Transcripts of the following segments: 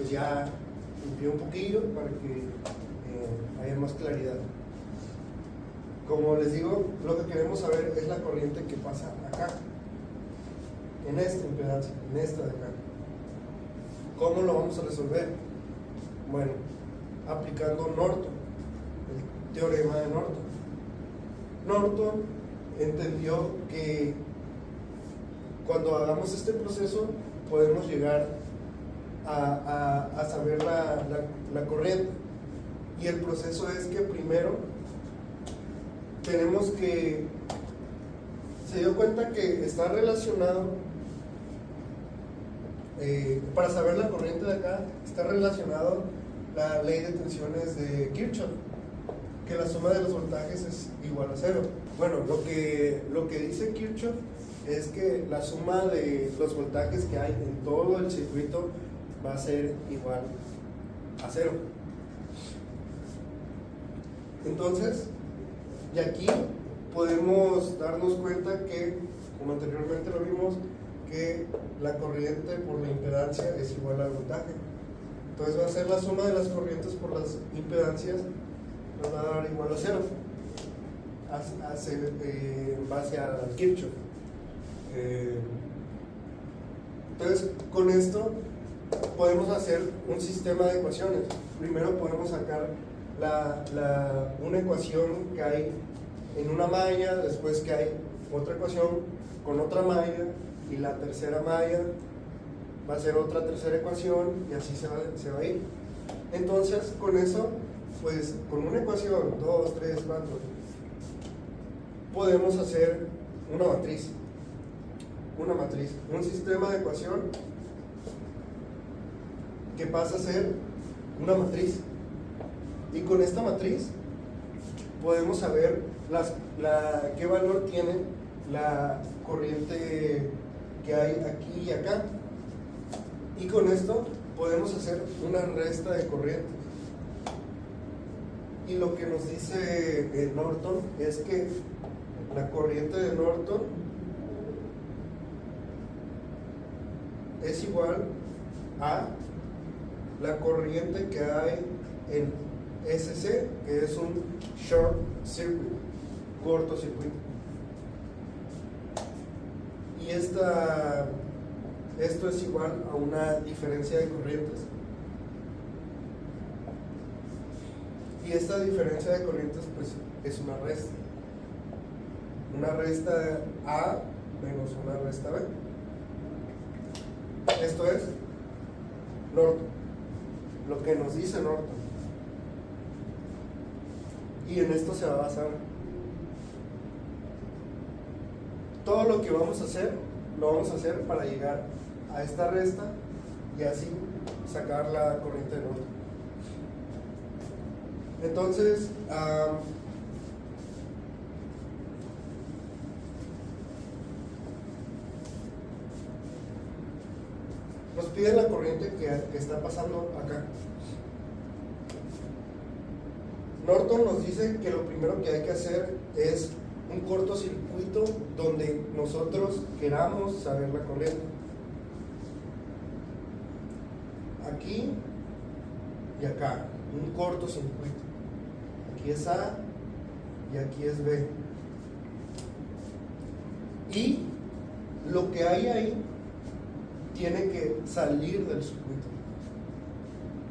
pues ya limpié un poquillo para que haya más claridad. Como les digo, lo que queremos saber es la corriente que pasa acá, en esta impedancia, en esta de acá. ¿Cómo lo vamos a resolver? Bueno, aplicando Norton, el teorema de Norton. Norton entendió que cuando hagamos este proceso podemos llegar a saber la corriente. Y el proceso es que primero tenemos que, se dio cuenta que está relacionado, para saber la corriente de acá, está relacionado la ley de tensiones de Kirchhoff, que la suma de los voltajes es igual a cero. Bueno, lo que dice Kirchhoff es que la suma de los voltajes que hay en todo el circuito va a ser igual a cero. Entonces, y aquí podemos darnos cuenta que, como anteriormente lo vimos, que la corriente por la impedancia es igual al voltaje. Entonces va a ser la suma de las corrientes por las impedancias, nos va a dar igual a cero, en base a Kirchhoff. Entonces, con esto podemos hacer un sistema de ecuaciones. Primero podemos sacar una ecuación que hay en una malla, después que hay otra ecuación con otra malla, y la tercera malla va a ser otra tercera ecuación, y así se va a ir. Entonces, con eso, pues con una ecuación, 2, 3, 4, podemos hacer una matriz, un sistema de ecuación que pasa a ser una matriz. Y con esta matriz podemos saber qué valor tiene la corriente que hay aquí y acá. Y con esto podemos hacer una resta de corrientes. Y lo que nos dice Norton es que la corriente de Norton es igual a la corriente que hay en SC, que es un short circuit, cortocircuito. Y esto es igual a una diferencia de corrientes. Y esta diferencia de corrientes pues es una resta. Una resta A menos una resta B. Esto es Norton, lo que nos dice Norton. Y en esto se va a basar todo lo que vamos a hacer. Lo vamos a hacer para llegar a esta resta y así sacar la corriente de Norton. Entonces, nos pide la corriente que está pasando acá. Norton nos dice que lo primero que hay que hacer es un cortocircuito donde nosotros queramos saber la corriente. Aquí y acá, un cortocircuito. Aquí es A y aquí es B. Y lo que hay ahí tiene que salir del circuito.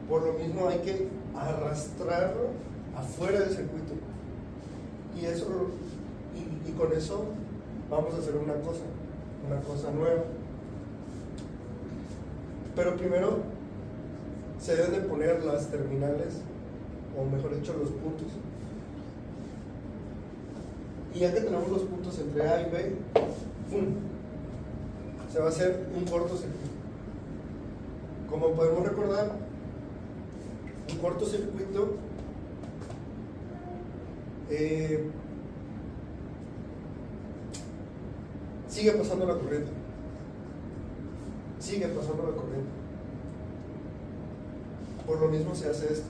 Por lo mismo hay que arrastrarlo afuera del circuito. Y con eso vamos a hacer una cosa nueva. Pero primero se deben de poner las terminales, o mejor dicho, los puntos. Y ya que tenemos los puntos entre A y B, ¡pum!, se va a hacer un cortocircuito. Como podemos recordar, un cortocircuito sigue pasando la corriente. Por lo mismo se hace esto,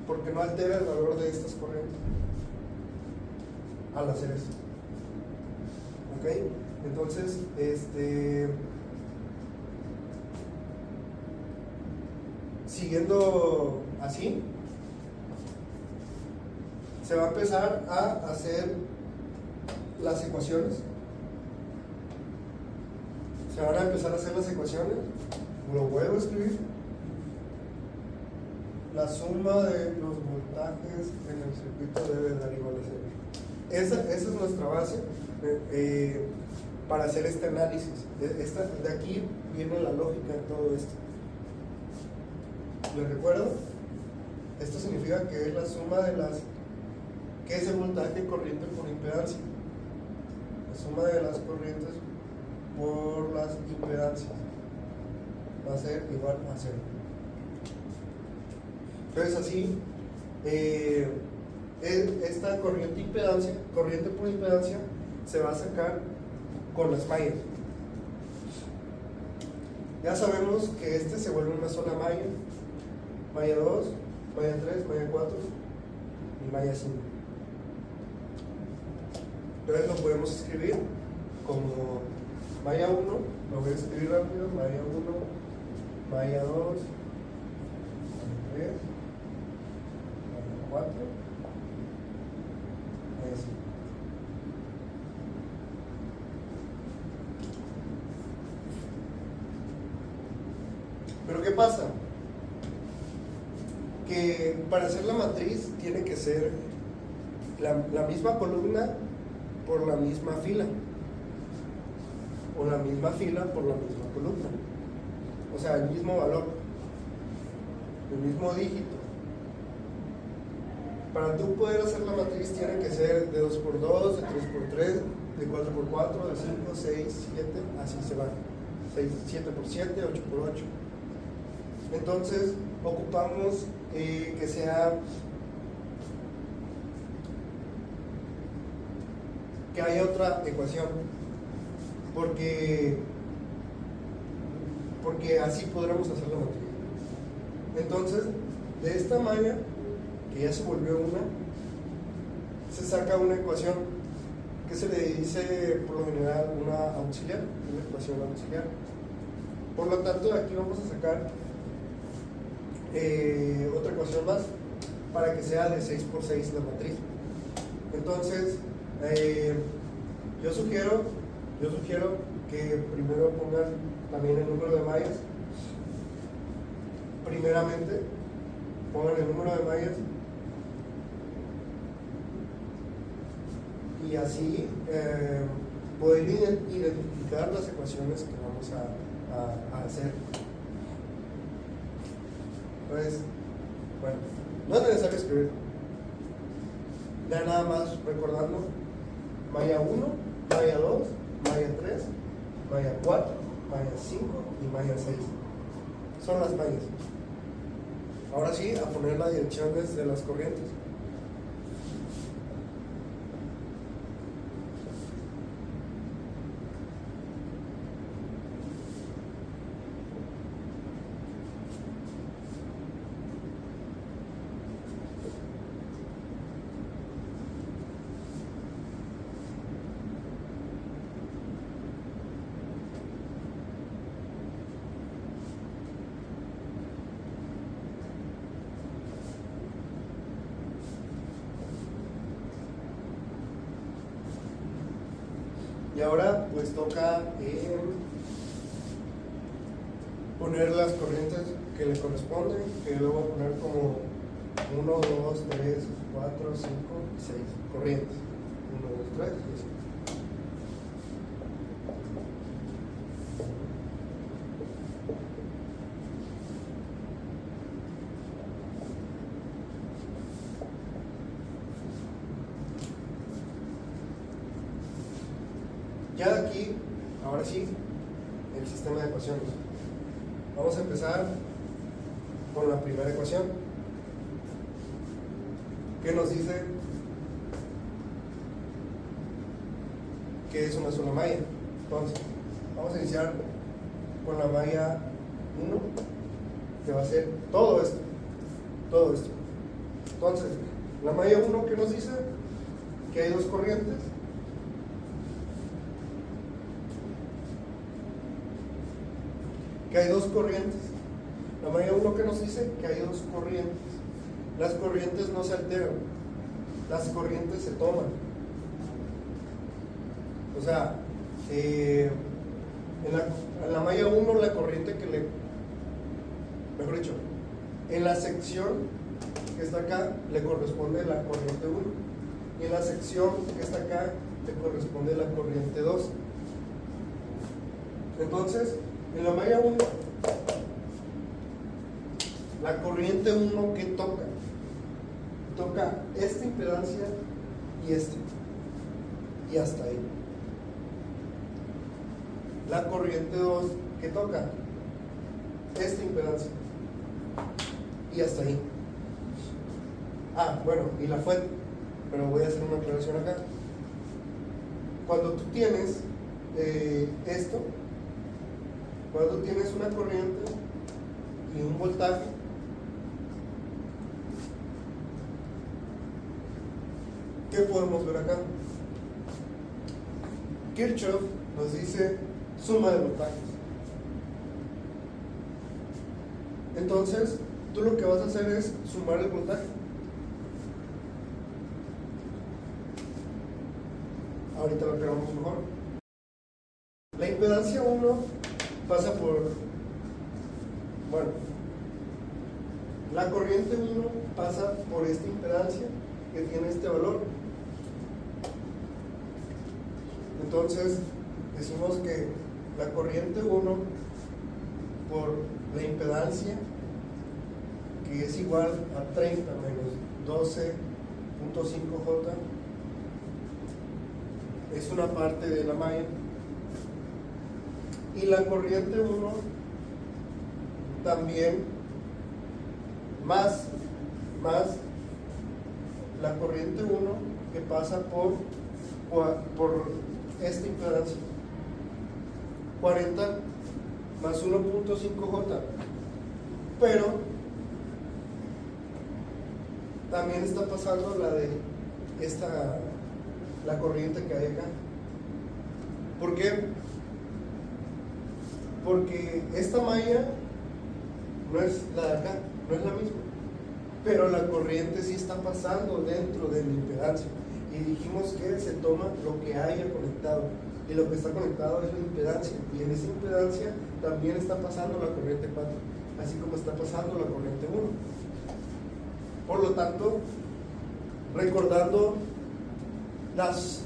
porque no altera el valor de estas corrientes al hacer esto. ¿Ok? Entonces, siguiendo así, se va a empezar a hacer las ecuaciones. Se van a empezar a hacer las ecuaciones. Lo vuelvo a escribir. La suma de los voltajes en el circuito debe dar igual a 0. Esa es nuestra base para hacer este análisis. De aquí viene la lógica en todo esto. ¿Les recuerdo? Esto significa que es la suma de las... ¿Qué es el voltaje corriente por impedancia? La suma de las corrientes por las impedancias va a ser igual a 0. Entonces así, esta corriente por impedancia, se va a sacar con las mallas. Ya sabemos que este se vuelve una sola malla, malla 2, malla 3, malla 4 y malla 5. Entonces lo podemos escribir como malla 1, lo voy a escribir rápido, malla 1, malla 2, malla 3, 4, eso. Pero ¿qué pasa? Que para hacer la matriz tiene que ser la misma columna por la misma fila, o la misma fila por la misma columna, o sea, el mismo valor, el mismo dígito. Para tú poder hacer la matriz tiene que ser de 2x2, de 3x3, de 4x4, de 5, 6, 7, así se va. 7x7, 8x8. Entonces ocupamos que sea, que haya otra ecuación, porque así podremos hacer la matriz. Entonces, de esta malla, que ya se volvió una, se saca una ecuación que se le dice por lo general una auxiliar, una ecuación auxiliar. Por lo tanto, aquí vamos a sacar otra ecuación más para que sea de 6x6 la matriz. Entonces, yo sugiero que primero pongan también el número de mallas. Primeramente, pongan el número de mallas y así poder identificar las ecuaciones que vamos a hacer. Entonces, bueno, no es necesario escribir. Ya nada más recordando: malla 1, malla 2, malla 3, malla 4, malla 5 y malla 6. Son las mallas. Ahora sí, a poner las direcciones de las corrientes. Y ahora pues toca poner las corrientes que le corresponden, que luego voy a poner como 1, 2, 3, 4, 5, 6 corrientes. 1, 2, 3 y 6. Ya de aquí, ahora sí, el sistema de ecuaciones. Vamos a empezar con la primera ecuación, que nos dice que es una sola malla. Entonces, vamos a iniciar con la malla 1, que va a ser todo esto. Todo esto. Entonces, la malla 1, ¿qué nos dice? Que hay dos corrientes. La malla 1 que nos dice que hay dos corrientes. Las corrientes no se alteran, las corrientes se toman. O sea, en la malla 1 la corriente mejor dicho, en la sección que está acá le corresponde la corriente 1 y en la sección que está acá le corresponde la corriente 2. Entonces, en la malla 1, la corriente 1 que toca esta impedancia y y hasta ahí. La corriente 2 que toca esta impedancia y hasta ahí. Bueno, y la fuente, pero voy a hacer una aclaración acá. Cuando tú tienes cuando tienes una corriente y un voltaje, ¿qué podemos ver acá? Kirchhoff nos dice suma de voltajes. Entonces, tú lo que vas a hacer es sumar el voltaje. Ahorita lo creamos mejor. La impedancia 1 pasa la corriente 1 pasa por esta impedancia que tiene este valor. Entonces, decimos que la corriente 1 por la impedancia, que es igual a 30 menos 12.5J, es una parte de la malla. Y la corriente 1 también más la corriente 1 que pasa por esta impedancia, 40 más 1.5J, pero también está pasando la corriente que hay acá. ¿Por qué? Porque esta malla no es la de acá, no es la misma, pero la corriente sí está pasando dentro de la impedancia, y dijimos que se toma lo que haya conectado, y lo que está conectado es la impedancia, y en esa impedancia también está pasando la corriente 4, así como está pasando la corriente 1. Por lo tanto, recordando las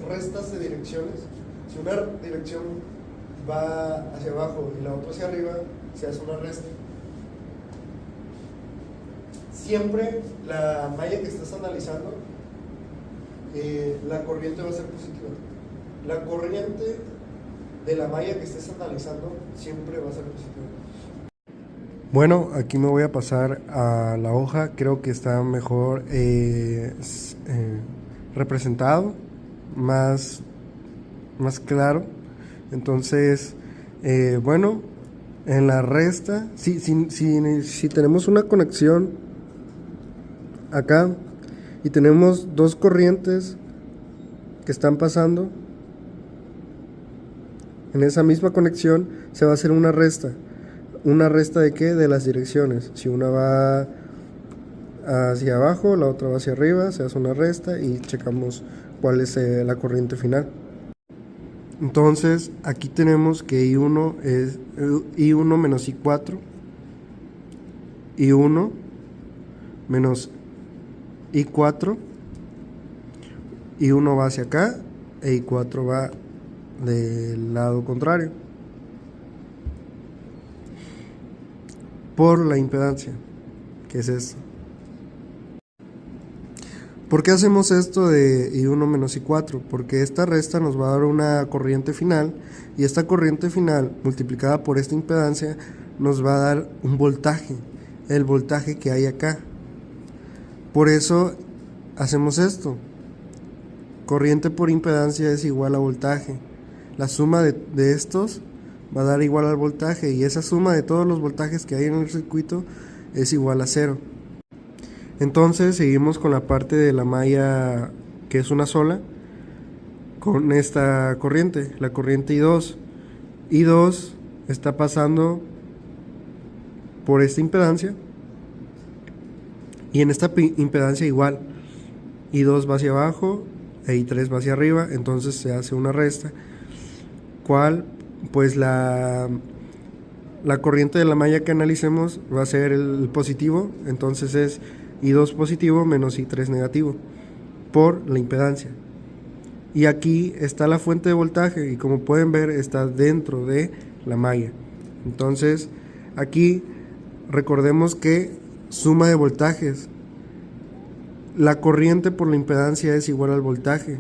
restas de direcciones, si una dirección va hacia abajo y la otra hacia arriba, se hace una resta. Siempre la malla que estás analizando, la corriente va a ser positiva. La corriente de la malla que estés analizando siempre va a ser positiva. Bueno, aquí me voy a pasar a la hoja, creo que está mejor representado, más claro. Entonces, bueno, en la resta, si tenemos una conexión acá y tenemos dos corrientes que están pasando, en esa misma conexión se va a hacer una resta. ¿Una resta de qué? De las direcciones. Si una va hacia abajo, la otra va hacia arriba, se hace una resta y checamos cuál es la corriente final. Entonces, aquí tenemos que I1 es I1 menos I4, I1 menos I4, I1 va hacia acá e I4 va del lado contrario, por la impedancia, que es esto. ¿Por qué hacemos esto de I1 menos I4? Porque esta resta nos va a dar una corriente final, y esta corriente final multiplicada por esta impedancia nos va a dar un voltaje, el voltaje que hay acá. Por eso hacemos esto. Corriente por impedancia es igual a voltaje. La suma de estos va a dar igual al voltaje, y esa suma de todos los voltajes que hay en el circuito es igual a 0. Entonces seguimos con la parte de la malla que es una sola, con esta corriente, la corriente I2. I2 está pasando por esta impedancia, y en esta impedancia igual, I2 va hacia abajo e I3 va hacia arriba, entonces se hace una resta, cual pues la corriente de la malla que analicemos va a ser el positivo, entonces es I2 positivo menos I3 negativo por la impedancia. Y aquí está la fuente de voltaje, y como pueden ver está dentro de la malla. Entonces aquí recordemos que suma de voltajes, la corriente por la impedancia es igual al voltaje.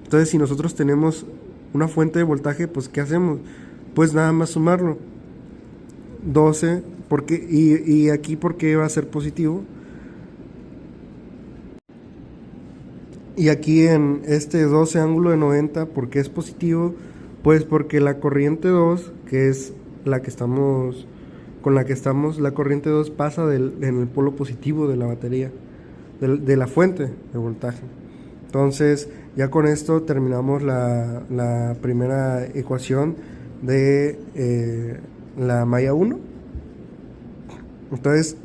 Entonces si nosotros tenemos una fuente de voltaje, pues ¿qué hacemos? Pues nada más sumarlo, 12, y aquí porque va a ser positivo, y aquí en este 12 ángulo de 90, ¿por qué es positivo? Pues porque la corriente 2, que es la que estamos, con la que estamos, la corriente 2 pasa en el polo positivo de la batería, de la fuente de voltaje. Entonces ya con esto terminamos la primera ecuación de la malla 1. Entonces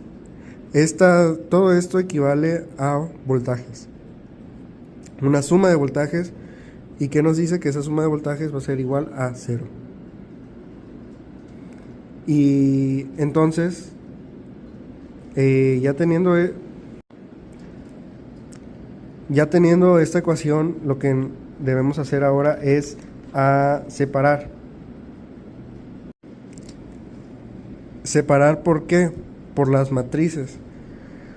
todo esto equivale a voltajes, una suma de voltajes, y que nos dice que esa suma de voltajes va a ser igual a 0. Y entonces ya teniendo esta ecuación, lo que debemos hacer ahora es separar. ¿Por qué? Por las matrices.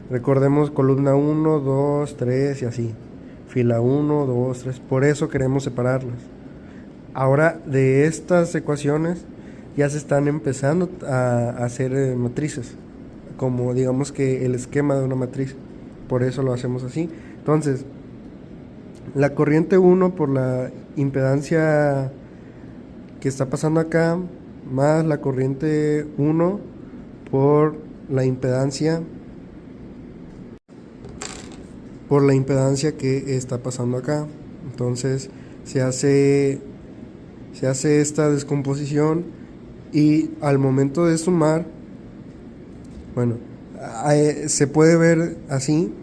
Recordemos columna 1, 2, 3 y así. Fila 1, 2, 3. Por eso queremos separarlas. Ahora de estas ecuaciones ya se están empezando a hacer matrices, como digamos que el esquema de una matriz. Por eso lo hacemos así. Entonces, la corriente 1 por la impedancia que está pasando acá, más la corriente 1 por la impedancia que está pasando acá. Entonces se hace esta descomposición, y al momento de sumar, bueno, se puede ver así,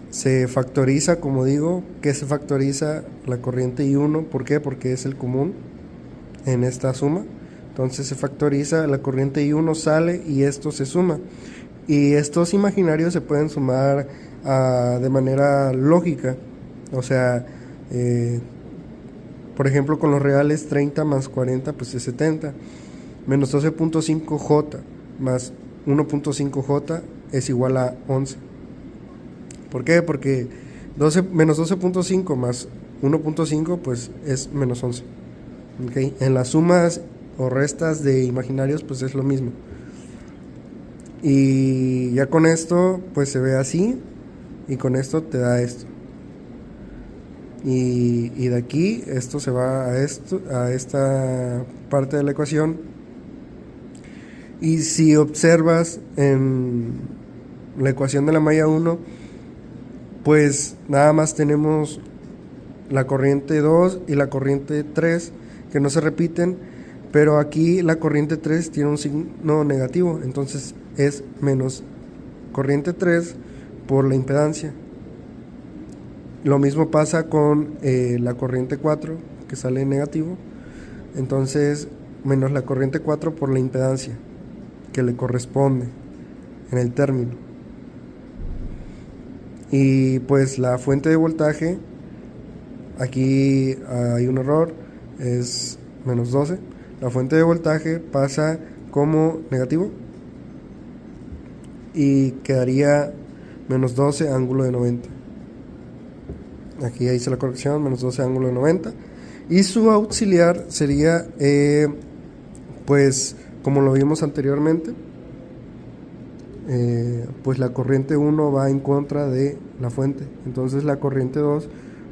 se factoriza, como digo, que se factoriza la corriente I1. ¿Por qué? Porque es el común en esta suma. Entonces se factoriza, la corriente I1 sale y esto se suma. Y estos imaginarios se pueden sumar de manera lógica. O sea, por ejemplo, con los reales, 30 más 40 pues es 70. Menos 12.5J más 1.5J es igual a 11. ¿Por qué? Porque menos 12.5 más 1.5 pues es menos 11. ¿Okay? En las sumas o restas de imaginarios pues es lo mismo. Y ya con esto pues se ve así, y con esto te da esto. Y de aquí esto se va a esta parte de la ecuación. Y si observas en la ecuación de la malla 1, pues nada más tenemos la corriente 2 y la corriente 3 que no se repiten, pero aquí la corriente 3 tiene un signo negativo, entonces es menos corriente 3 por la impedancia. Lo mismo pasa con la corriente 4, que sale en negativo, entonces menos la corriente 4 por la impedancia que le corresponde en el término. Y pues la fuente de voltaje, aquí hay un error, es menos 12. La fuente de voltaje pasa como negativo y quedaría menos 12 ángulo de 90. Aquí hice la corrección, menos 12 ángulo de 90. Y su auxiliar sería, pues como lo vimos anteriormente, pues la corriente 1 va en contra de la fuente, entonces la corriente 2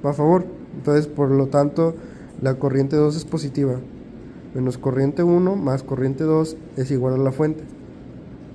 va a favor. Entonces por lo tanto la corriente 2 es positiva, menos corriente 1 más corriente 2 es igual a la fuente.